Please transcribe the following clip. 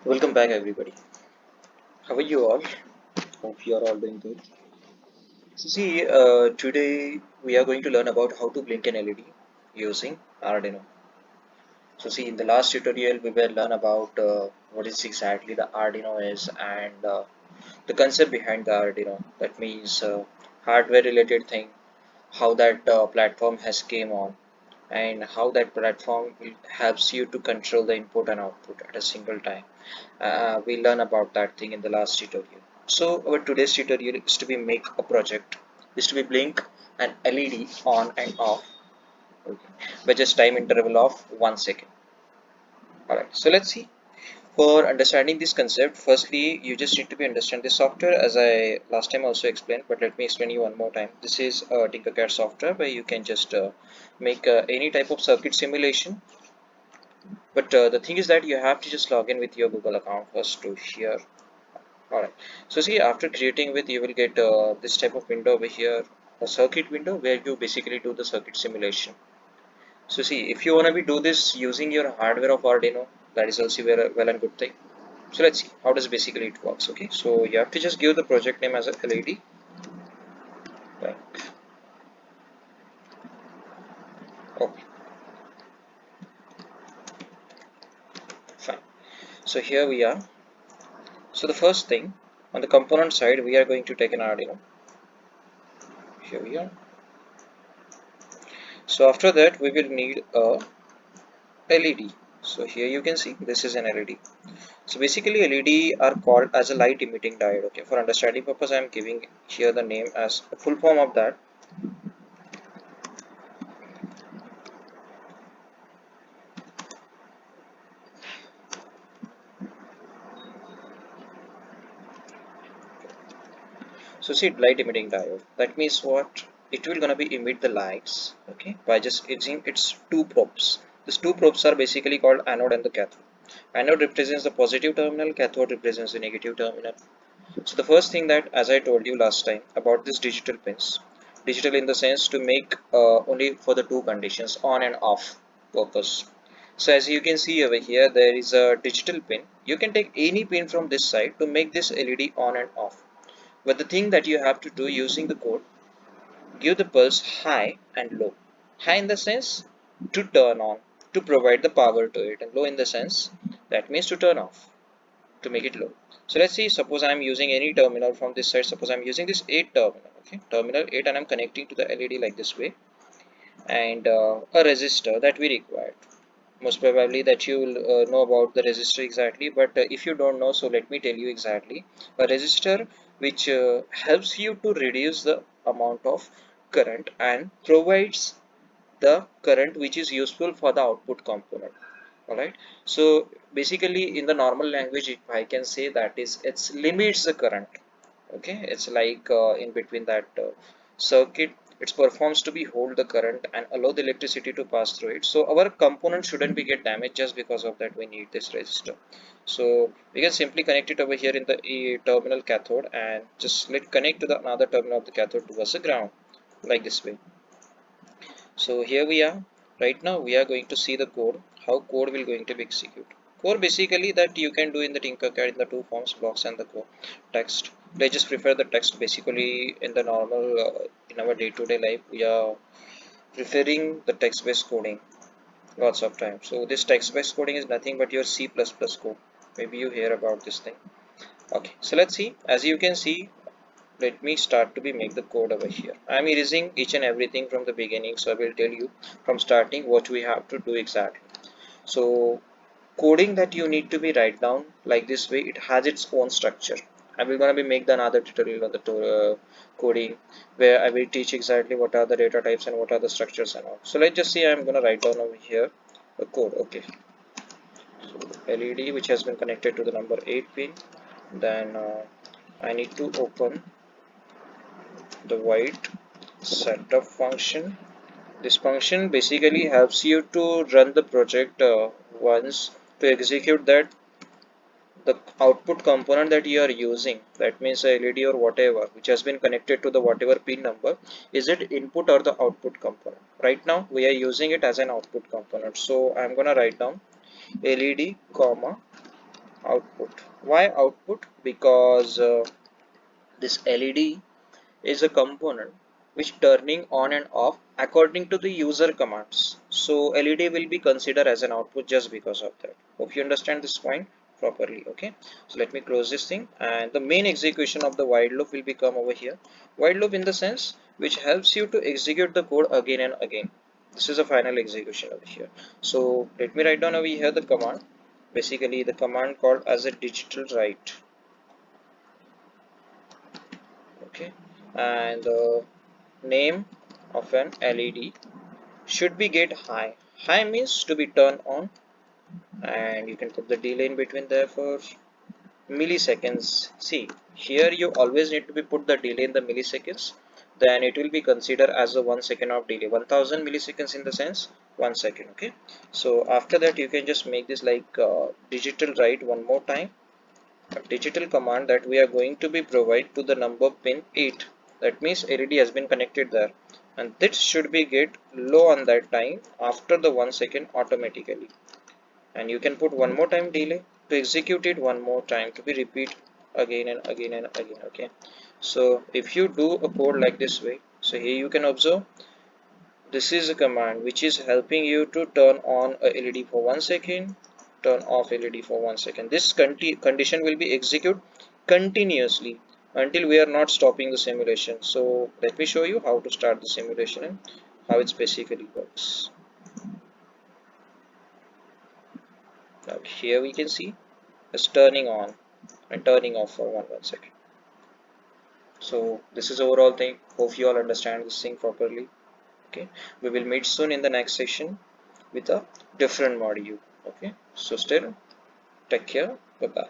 Welcome back, everybody. How are you all? Hope you are all doing good. Today we are going to learn about how to blink an LED using Arduino. In the last tutorial we will learn about what is exactly the Arduino is and the concept behind the Arduino. That means hardware related thing, how that platform has came on, and how that platform will helps you to control the input and output at a single time. We learn about that thing in the last tutorial. So our today's tutorial is to be make a project, is to be blink an LED on and off, okay, by just time interval of 1 second. Alright, so let's see. For understanding this concept, firstly you just need to be understand this software as I last time also explained, but let me explain you one more time. This is a tinkercad software where you can just make any type of circuit simulation, but the thing is that you have to just log in with your Google account first to here. Alright, so see, after creating with, you will get this type of window over here, a circuit window where you basically do the circuit simulation. So see, if you want to be do this using your hardware of Arduino, that is also very well and good thing. So let's see how does basically it works. Okay, so you have to just give the project name as a LED. Right. Okay, fine. So here we are. So the first thing on the component side, we are going to take an Arduino. Here we are. So after that, we will need a LED. So here you can see this is an LED. So basically LED are called as a light emitting diode. Okay, for understanding purpose I am giving here the name as a full form of that. So see, light emitting diode, that means what? It will gonna be emit the lights, okay, by just using its two probes. These two probes are basically called anode and the cathode. Anode represents the positive terminal, cathode represents the negative terminal. So the first thing that, as I told you last time about this digital pins, digital in the sense to make only for the two conditions, on and off purpose. So as you can see over here, there is a digital pin. You can take any pin from this side to make this LED on and off. But the thing that you have to do using the code, give the pulse high and low. High in the sense to turn on, to provide the power to it, and low in the sense that means to turn off, to make it low. So let's see, suppose I'm using any terminal from this side. Suppose I'm using this 8 terminal, okay, terminal 8, and I'm connecting to the LED like this way, and a resistor that we required. Most probably that you will know about the resistor exactly, but if you don't know, so let me tell you exactly. A resistor which helps you to reduce the amount of current and provides the current which is useful for the output component. Alright, so basically in the normal language, if I can say, that is it limits the current. Okay, it's like in between that circuit, it performs to be hold the current and allow the electricity to pass through it. So our component shouldn't be get damaged. Just because of that we need this resistor. So we can simply connect it over here in the terminal cathode, and just let connect to the another terminal of the cathode towards the ground like this way. So here we are. Right now we are going to see the code, how code will going to be executed. Code basically that you can do in the tinkercad in the two forms, blocks and the code text. Let's just prefer the text. Basically in the normal in our day-to-day life we are preferring the text-based coding lots of time. So this text-based coding is nothing but your C++ code. Maybe you hear about this thing. Okay, so let's see. As you can see, let me start to be make the code over here. I'm erasing each and everything from the beginning, so I will tell you from starting what we have to do exactly. So coding that you need to be write down like this way, it has its own structure. I will gonna be make the another tutorial on the coding, where I will teach exactly what are the data types and what are the structures and all. So let's just see, I'm gonna write down over here the code. Okay, so LED which has been connected to the number 8 pin, then I need to open the void setup function. This function basically helps you to run the project once to execute that the output component that you are using, that means a LED or whatever which has been connected to the whatever pin number, is it input or the output component. Right now we are using it as an output component, so I'm gonna write down LED comma output. Why output? Because this LED is a component which turning on and off according to the user commands. So LED will be considered as an output just because of that. Hope you understand this point properly. Okay, so let me close this thing, and the main execution of the while loop will become over here. While loop in the sense which helps you to execute the code again and again. This is a final execution over here. So let me write down over here the command, basically the command called as a digital write. Okay, and name of an LED should be get high. High means to be turned on, and you can put the delay in between there for milliseconds. See, here you always need to be put the delay in the milliseconds, then it will be considered as a 1 second of delay. 1000 milliseconds in the sense 1 second. Okay, so after that you can just make this like digital write one more time, a digital command that we are going to be provide to the number pin 8. That means LED has been connected there, and this should be get low on that time after the 1 second automatically. And you can put one more time delay to execute it one more time to be repeat again and again and again. Okay, so if you do a code like this way, so here you can observe this is a command which is helping you to turn on a LED for 1 second, turn off LED for 1 second. This condition will be executed continuously until we are not stopping the simulation. So let me show you how to start the simulation and how it basically works. Now here we can see it's turning on and turning off for 1 second. So this is overall thing. Hope you all understand this thing properly. Okay, we will meet soon in the next session with a different module. Okay, so still take care. Bye bye.